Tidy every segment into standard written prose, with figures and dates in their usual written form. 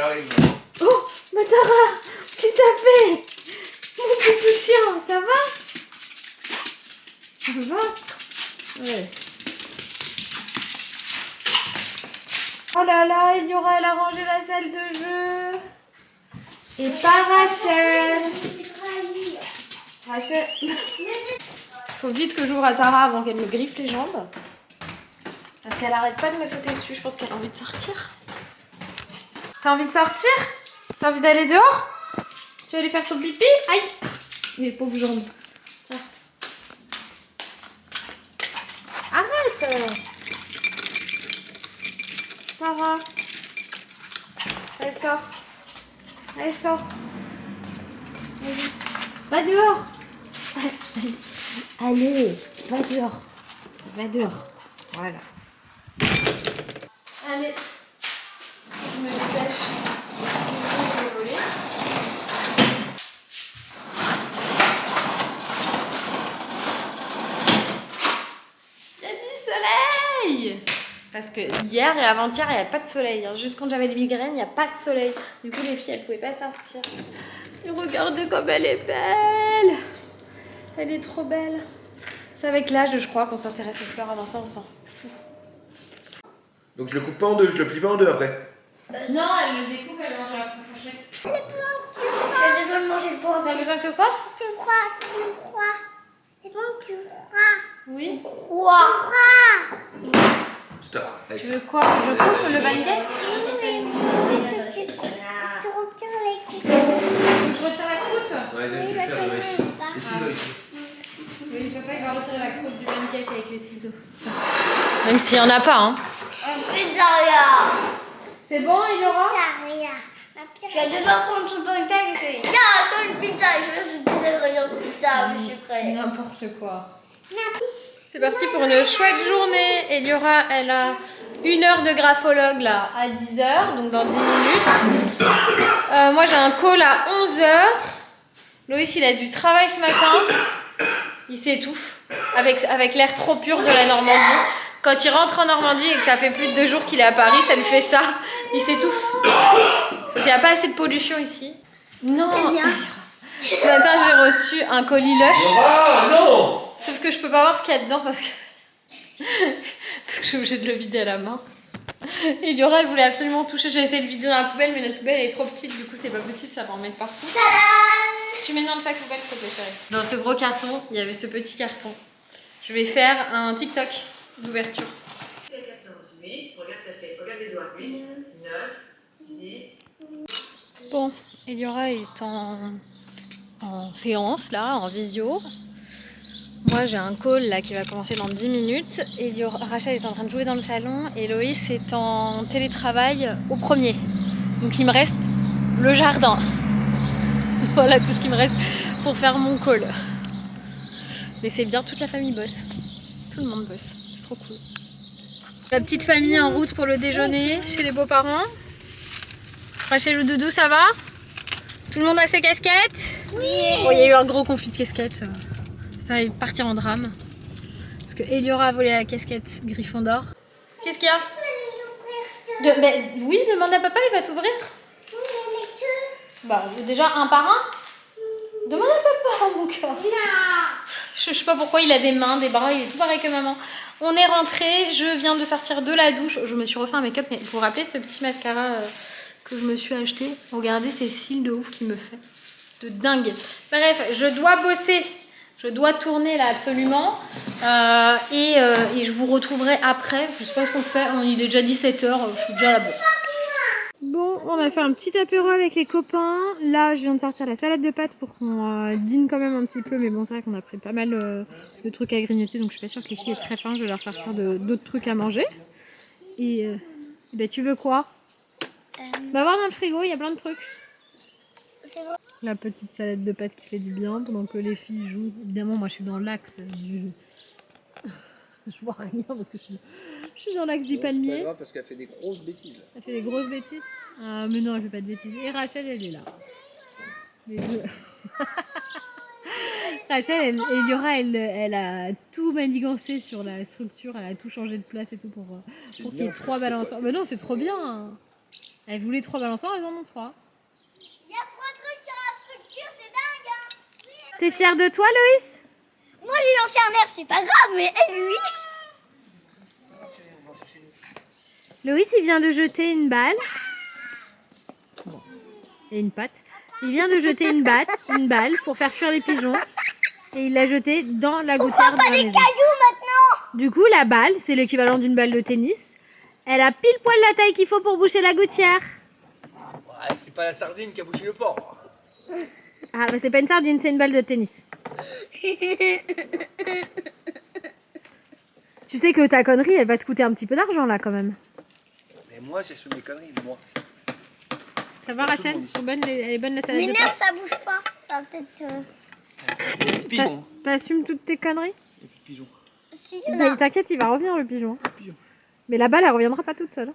arrive. Oh, Matara, qu'est-ce que ça fait? Mon petit chien, ça va? Ça va? Ouais. Oh là là, Eliora, elle a rangé la salle de jeu. Et pas Rachel. Rachel. Faut vite que j'ouvre à Tara avant qu'elle me griffe les jambes. Parce qu'elle arrête pas de me sauter dessus. Je pense qu'elle a envie de sortir. T'as envie de sortir? T'as envie d'aller dehors? Tu vas aller faire ton pipi? Aïe! Mes pauvres jambes. Tiens. Arrête! Tara. Elle sort. Elle sort. Vas-y. Va dehors. Allez, va dehors. Va dehors. Voilà. Allez. Je me dépêche. Je vais voler. Il y a du soleil! Parce que hier et avant-hier, il n'y a pas de soleil. Hein. Juste quand j'avais les migraines, il n'y a pas de soleil. Du coup, les filles, elles ne pouvaient pas sortir. Et regardez comme elle est belle! Elle est trop belle. C'est avec l'âge, je crois, qu'on s'intéresse aux fleurs. Avant ça, on s'en fout. Donc je le coupe pas en deux, je le plie pas en deux après. Non, elle le découpe, elle mange à la fourchette. J'ai besoin de manger le pain. T'as besoin que quoi? Tu crois. C'est bon, tu crois. Oui. Crois. Stop. Allez, Tu veux quoi? Je coupe le pancake? Tu retires les coups. Je retire la croûte? Ouais, je vais faire les ciseaux ici. Oui, papa, il va retirer la croûte du pancake avec les ciseaux. Tiens. Même s'il n'y en a pas, hein. Pizzeria. C'est bon, Eliora? Je vais devoir prendre ce pancake et que... Non, comme une pizza. Je veux des ingrédients de pizza, je suis prêt. N'importe quoi. C'est parti pour une chouette journée. Eliora, elle a 1 heure de graphologue là à 10h, donc dans 10 minutes. Moi j'ai un call à 11h. Loïs, il a du travail ce matin. Il s'étouffe avec l'air trop pur de la Normandie. Quand il rentre en Normandie et que ça fait plus de 2 jours qu'il est à Paris, ça lui fait ça. Il s'étouffe. Parce qu'il n'y a pas assez de pollution ici. Non. Ce matin, j'ai reçu un colis Lush. Ah non! Sauf que je peux pas voir ce qu'il y a dedans parce que je suis obligée de le vider à la main. Et Eliora, elle voulait absolument toucher. J'ai essayé de vider dans la poubelle, mais notre poubelle elle est trop petite, du coup c'est pas possible, ça va en mettre partout. Tu mets dans le sac poubelle, s'il te plaît, chérie. Dans ce gros carton, il y avait ce petit carton. Je vais faire un TikTok d'ouverture. 14, 8, regarde ça fait, regarde les doigts, 8, 9, 10. Bon, Eliora est en séance là, en visio. Moi j'ai un call là qui va commencer dans 10 minutes. Rachel est en train de jouer dans le salon et Loïs est en télétravail au premier. Donc il me reste le jardin. Voilà tout ce qui me reste pour faire mon call. Mais c'est bien, toute la famille bosse. Tout le monde bosse, c'est trop cool. La petite famille en route pour le déjeuner chez les beaux-parents. Rachel le doudou, ça va? Tout le monde a ses casquettes? Oui. Bon, il y a eu un gros conflit de casquettes. Ça va partir en drame. Parce que Eliora a volé la casquette Gryffondor. Qu'est-ce qu'il y a? Oui, demande à papa, il va t'ouvrir. Bah, déjà un par un. Demande à papa, mon cœur. Je sais pas pourquoi il a des mains, des bras, il est tout pareil que maman. On est rentré, je viens de sortir de la douche. Je me suis refait un make-up, mais vous vous rappelez ce petit mascara que je me suis acheté? Regardez ces cils de ouf qu'il me fait. De dingue. Bref, je dois bosser. Je dois tourner là absolument. Et je vous retrouverai après. Je sais pas ce qu'on fait. Il est déjà 17h, je suis déjà là-bas. Bon, on a fait un petit apéro avec les copains. Là, je viens de sortir la salade de pâtes pour qu'on dîne quand même un petit peu. Mais bon, c'est vrai qu'on a pris pas mal de trucs à grignoter. Donc, je suis pas sûre que les filles aient très faim. Je vais leur sortir d'autres trucs à manger. Et ben, tu veux quoi? Va voir dans le frigo, il y a plein de trucs. La petite salade de pâtes qui fait du bien pendant que les filles jouent. Évidemment, moi, je suis dans l'axe du... Je vois rien parce que je suis dans l'axe du palmier. C'est pas grave parce qu'elle fait des grosses bêtises. Elle fait des grosses bêtises. Ah, mais non, elle fait pas de bêtises. Et Rachel, elle est là. Les deux. Rachel, Eliora, elle a tout manigancé sur la structure. Elle a tout changé de place et tout pour qu'il y ait 3 balançoires. Mais non, c'est trop bien. Elle voulait 3 balançoires, elles en ont 3. Il y a 3 trucs sur la structure, c'est dingue, hein. T'es fière de toi, Loïs? Moi, j'ai lancé un air, c'est pas grave, mais lui... Loïs, il vient de jeter une balle. Bon. Et une patte. Il vient de jeter une balle pour faire fuir les pigeons. Et il l'a jetée dans la gouttière de la maison. Cailloux maintenant. Du coup, la balle, c'est l'équivalent d'une balle de tennis. Elle a pile poil la taille qu'il faut pour boucher la gouttière. Ouais, c'est pas la sardine qui a bouché le porc. Ah, bah c'est pas une sardine, c'est une balle de tennis. Tu sais que ta connerie, elle va te coûter un petit peu d'argent là quand même. Mais moi, j'ai fait mes conneries, moi. Ça va, Rachel? Elle est bonne la salade Mais de non, pâtes. ça bouge pas. Ça va peut-être... Il y a des pigeons. T'assumes toutes tes conneries? Il y a des pigeons. Si, il y en a. Mais t'inquiète, il va revenir le pigeon. Pigeon. Mais la balle, elle reviendra pas toute seule.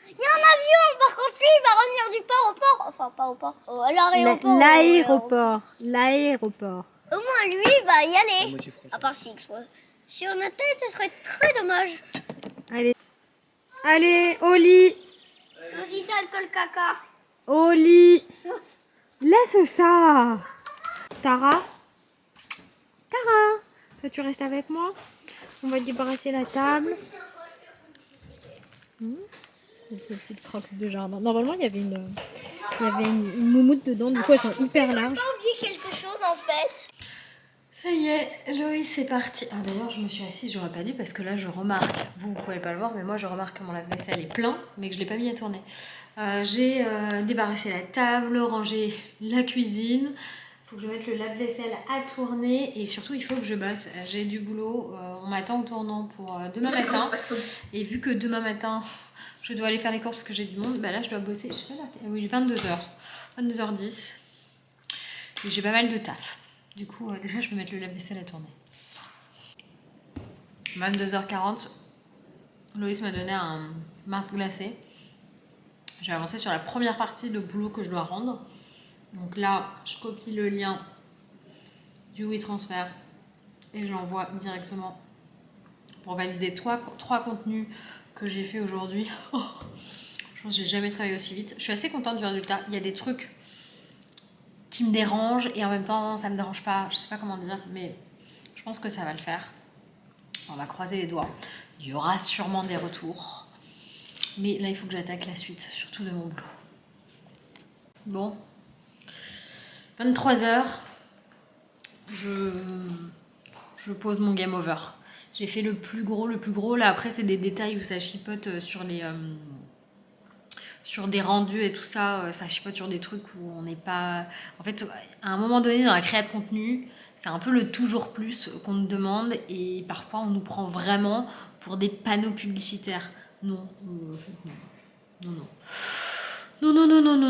Il y a un avion, par contre, lui, il va revenir du port au port. Enfin, pas au port, à l'aéroport. L'aéroport. L'aéroport. Au moins, lui, il va y aller. Moi, j'ai froid. À part s'il explose. Si on atteint, ça serait très dommage. Allez. Allez, au lit. C'est aussi ça, alcool caca. Au lit. Laisse ça. Tara. Tara. Toi, tu restes avec moi. On va débarrasser la table. Des petites crocs de jardin. Normalement, il y avait une moumoute dedans. Du coup, elles sont hyper larges. J'ai pas oublié quelque chose, en fait. Ça y est, Loïs, c'est parti. Ah d'ailleurs, je me suis assise, j'aurais pas dû parce que là, je remarque, vous pouvez pas le voir, mais moi, je remarque que mon lave-vaisselle est plein, mais que je l'ai pas mis à tourner. J'ai débarrassé la table, rangé la cuisine. Il faut que je mette le lave-vaisselle à tourner et surtout, il faut que je bosse. J'ai du boulot. On m'attend au tournant pour demain matin. Et vu que demain matin, je dois aller faire les courses parce que j'ai du monde, bah là, je dois bosser. Je sais pas là. Oui, 22h. 22h10. Et j'ai pas mal de taf. Du coup, déjà, je vais mettre le lave-vaisselle à tourner. 22h40. Loïs m'a donné un Mars glacé. J'ai avancé sur la première partie de boulot que je dois rendre. Donc là, je copie le lien du WeTransfer et je l'envoie directement pour valider trois contenus que j'ai fait aujourd'hui. Oh, je pense que j'ai jamais travaillé aussi vite. Je suis assez contente du résultat. Il y a des trucs qui me dérangent et en même temps ça me dérange pas. Je sais pas comment dire, mais je pense que ça va le faire. On va croiser les doigts. Il y aura sûrement des retours. Mais là, il faut que j'attaque la suite, surtout de mon boulot. Bon. 23h. Je pose mon game over. J'ai fait le plus gros. Là, après, c'est des détails où ça chipote sur les... sur des rendus et tout ça. Ça chipote sur des trucs où on n'est pas... En fait, à un moment donné, dans la création de contenu, c'est un peu le toujours plus qu'on nous demande. Et parfois, on nous prend vraiment pour des panneaux publicitaires. Non, en fait, non.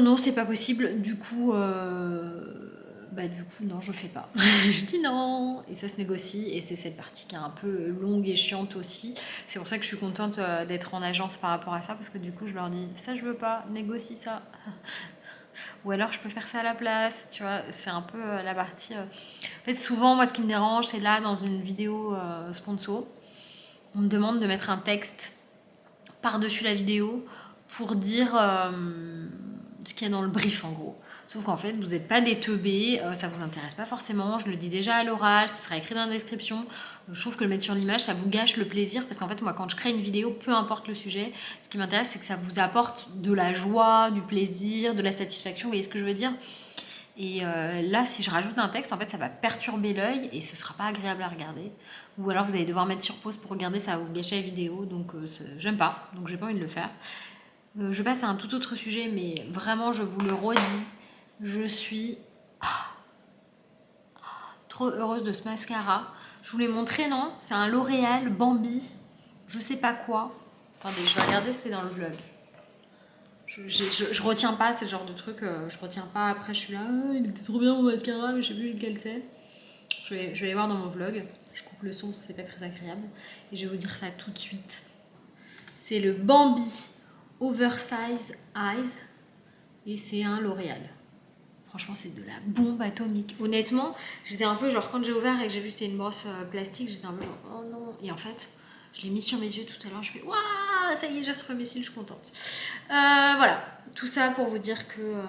Non, c'est pas possible. Du coup, non, je fais pas. Je dis non. Et ça se négocie. Et c'est cette partie qui est un peu longue et chiante aussi. C'est pour ça que je suis contente d'être en agence par rapport à ça. Parce que du coup, je leur dis, ça, je veux pas. Négocie ça. Ou alors, je peux faire ça à la place. Tu vois, c'est un peu la partie... En fait, souvent, moi, ce qui me dérange, c'est là, dans une vidéo sponsor, on me demande de mettre un texte par-dessus la vidéo pour dire ce qu'il y a dans le brief en gros. Sauf qu'en fait, vous n'êtes pas des teubés, ça vous intéresse pas forcément, je le dis déjà à l'oral, ce sera écrit dans la description. Je trouve que le mettre sur l'image, ça vous gâche le plaisir parce qu'en fait, moi, quand je crée une vidéo, peu importe le sujet, ce qui m'intéresse, c'est que ça vous apporte de la joie, du plaisir, de la satisfaction, vous voyez ce que je veux dire ? Et là, si je rajoute un texte, en fait, ça va perturber l'œil et ce sera pas agréable à regarder. Ou alors, vous allez devoir mettre sur pause pour regarder, ça va vous gâcher la vidéo. Donc, j'aime pas. Donc, j'ai pas envie de le faire. Je passe à un tout autre sujet, mais vraiment, je vous le redis. Je suis trop heureuse de ce mascara. Je vous l'ai montré, non ? C'est un L'Oréal Bambi. Je sais pas quoi. Attendez, je vais regarder, c'est dans le vlog. Je retiens pas, c'est le genre de truc, je retiens pas. Après, je suis là, il était trop bien mon mascara, mais je sais plus lequel c'est. Je vais aller voir dans mon vlog. Je coupe le son parce que c'est pas très agréable. Et je vais vous dire ça tout de suite. C'est le Bambi Oversize Eyes. Et c'est un L'Oréal. Franchement, c'est de la bombe atomique. Honnêtement, j'étais un peu genre, quand j'ai ouvert et que j'ai vu que c'était une brosse plastique, j'étais un peu genre, oh non. Et en fait, je l'ai mis sur mes yeux tout à l'heure, je fais, waouh, ça y est, j'ai retrouvé mes cils, je suis contente. Voilà, tout ça pour vous dire que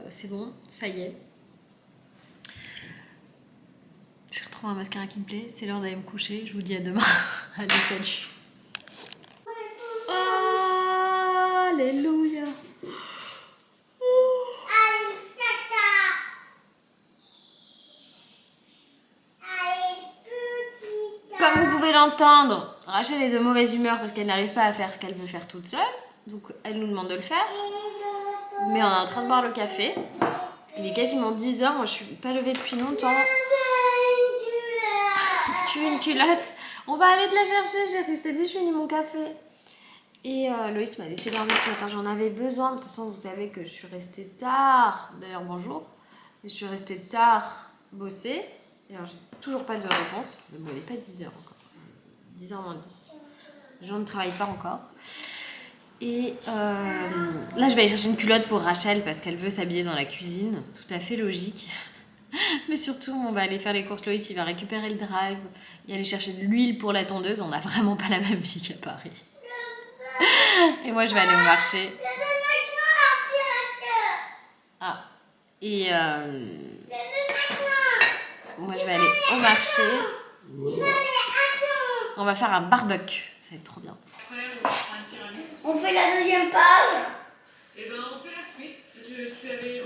c'est bon, ça y est. J'ai retrouvé un mascara qui me plaît, c'est l'heure d'aller me coucher, je vous dis à demain. Allez, salut. Alléluia. Allez, caca. Allez, petite. Comme vous pouvez l'entendre, Rachel est de mauvaise humeur parce qu'elle n'arrive pas à faire ce qu'elle veut faire toute seule. Donc elle nous demande de le faire. Mais on est en train de boire le café. Il est quasiment 10h, moi je suis pas levée depuis longtemps. Tu veux une culotte? On va aller te la chercher, chérie. Je t'ai dit, je finis mon café. Et Loïs m'a laissé dormir ce matin, j'en avais besoin. De toute façon, vous savez que je suis restée tard. D'ailleurs, bonjour. Je suis restée tard bosser. Et alors, j'ai toujours pas de réponse. Mais bon, il n'est pas 10h encore. 10h moins 10. Les gens ne travaillent pas encore. Et là, je vais aller chercher une culotte pour Rachel parce qu'elle veut s'habiller dans la cuisine. Tout à fait logique. Mais surtout, on va aller faire les courses. Loïs, il va récupérer le drive et aller chercher de l'huile pour la tondeuse. On n'a vraiment pas la même vie qu'à Paris. Et moi, je vais aller au marché. Ah. Et moi, je vais aller au marché. On va faire un barbecue. Ça va être trop bien. Après, on fera un tiramisu. On fait la deuxième page. Et ben, on fait la suite.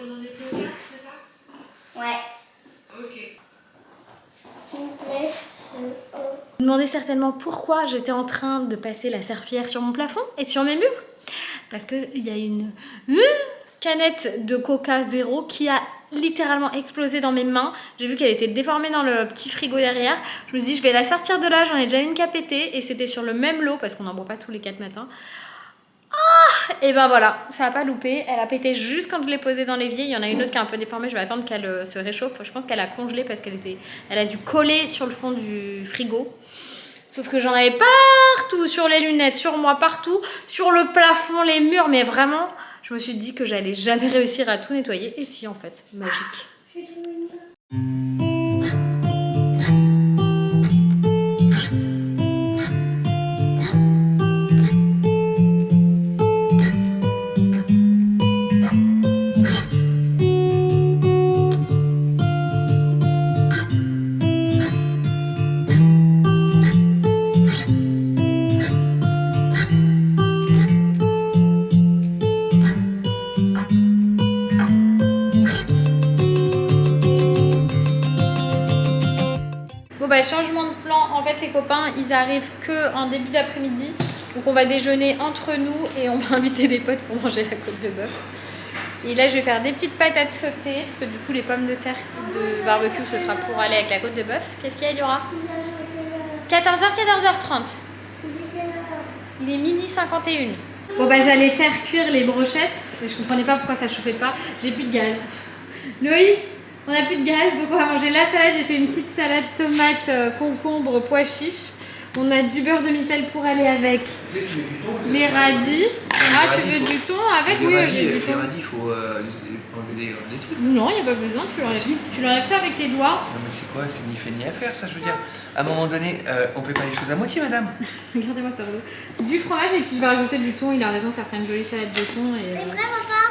On en était au 4, c'est ça? Ouais. Ok. Complète ce. Vous vous demandez certainement pourquoi j'étais en train de passer la serpillière sur mon plafond et sur mes murs. Parce qu'il y a une canette de Coca Zéro qui a littéralement explosé dans mes mains. J'ai vu qu'elle était déformée dans le petit frigo derrière. Je me suis dit, je vais la sortir de là. J'en ai déjà une qui a pété et c'était sur le même lot parce qu'on n'en boit pas tous les 4 matins. Et ben voilà, ça a pas loupé. Elle a pété juste quand je l'ai posée dans l'évier. Il y en a une autre qui est un peu déformée. Je vais attendre qu'elle se réchauffe. Je pense qu'elle a congelé parce elle a dû coller sur le fond du frigo. Sauf que j'en avais partout, sur les lunettes, sur moi, partout, sur le plafond, les murs. Mais vraiment, je me suis dit que j'allais jamais réussir à tout nettoyer. Et si, en fait, magique. Bon bah changement de plan, en fait les copains ils arrivent que en début d'après-midi. Donc on va déjeuner entre nous et on va inviter des potes pour manger la côte de bœuf. Et là je vais faire des petites patates sautées parce que du coup les pommes de terre de barbecue ce sera pour aller avec la côte de bœuf. Qu'est-ce qu'il y a Yura? 14h, 14h30. Il est 12h51. Bon bah j'allais faire cuire les brochettes et je comprenais pas pourquoi ça chauffait pas. J'ai plus de gaz. Loïs, on n'a plus de gaz donc on va manger la salade. J'ai fait une petite salade tomate, concombre, pois chiches. On a du beurre demi-sel pour aller avec les radis. Ah, tu veux du thon avec? Oui, j'ai du thon. Les radis, il faut enlever les trucs. Non, il n'y a pas besoin, tu l'enlèves toi avec tes doigts. Non mais c'est quoi? C'est ni fait ni à faire ça, je veux dire. À un moment donné, on fait pas les choses à moitié, madame. Regardez-moi ça. Du fromage et puis je vais rajouter du thon. Il a raison, ça fera une jolie salade de thon et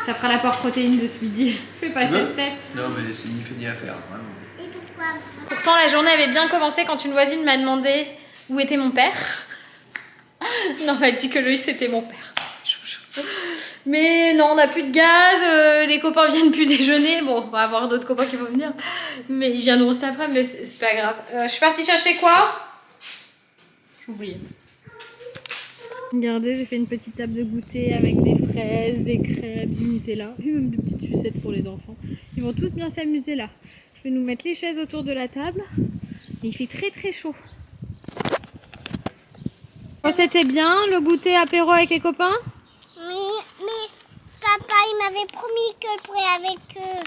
ça fera l'apport protéine de ce midi. Fais pas cette tête. Non mais c'est ni fait ni à faire, vraiment. Et pourquoi? Pourtant la journée avait bien commencé quand une voisine m'a demandé où était mon père. Non, elle m'a dit que Loïs c'était mon père. Mais non, on n'a plus de gaz, les copains viennent plus déjeuner. Bon, on va avoir d'autres copains qui vont venir. Mais ils viendront cet après, mais c'est pas grave. Je suis partie chercher quoi? J'ai oublié. Regardez, j'ai fait une petite table de goûter avec des fraises, des crêpes, du Nutella. Et même des petites sucettes pour les enfants. Ils vont tous bien s'amuser là. Je vais nous mettre les chaises autour de la table. Et il fait très très chaud. Oh, c'était bien le goûter apéro avec les copains? Mais papa, il m'avait promis que je pourrais avec eux.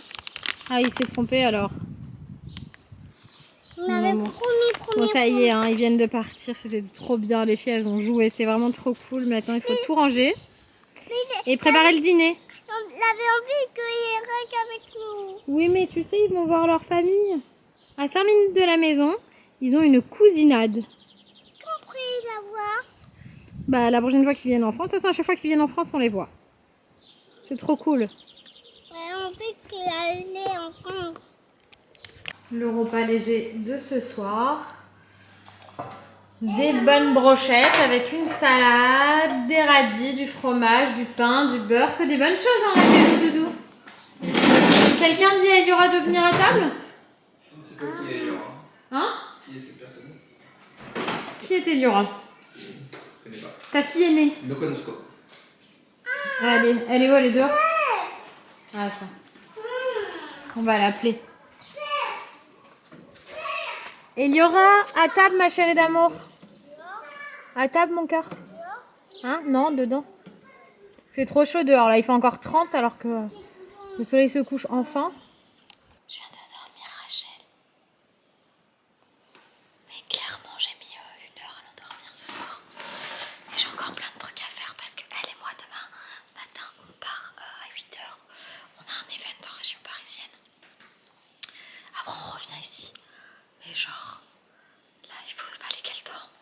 Ah, il s'est trompé alors. Il m'avait Bon, promis. ça y est, hein, ils viennent de partir. C'était trop bien. Les filles, elles ont joué. C'est vraiment trop cool. Maintenant, il faut tout ranger et préparer le dîner. On avait envie qu'ils restent avec nous. Oui, mais tu sais, ils vont voir leur famille. À 5 minutes de la maison, ils ont une cousinade. Compris la voix. Bah la prochaine fois qu'ils viennent en France, ça c'est à chaque fois qu'ils viennent en France on les voit. C'est trop cool. Ouais, on fait qu'il allait en France. Le repas léger de ce soir. Des bonnes brochettes avec une salade, des radis, du fromage, du pain, du beurre. Que des bonnes choses hein, chez vous, Doudou. Quelqu'un dit à Eliora de venir à table? C'est pas qui est Eliora. Hein? Qui est cette personne? Qui est Eliora? Je connais pas. Ta fille aînée. No conosco. Elle est où? Elle est dehors? Attends. On va l'appeler. Eliora, à table ma chérie d'amour. À table mon cœur. Hein? Non, dedans. C'est trop chaud dehors là, il fait encore 30 alors que le soleil se couche enfin. Je viens de dormir Rachel. Mais clairement j'ai mis 1 heure à l'endormir ce soir. Et j'ai encore plein de trucs à faire parce que elle et moi demain matin on part à 8h. On a un event en région parisienne. Après on revient ici. Mais genre là il fallait qu'elle dorme.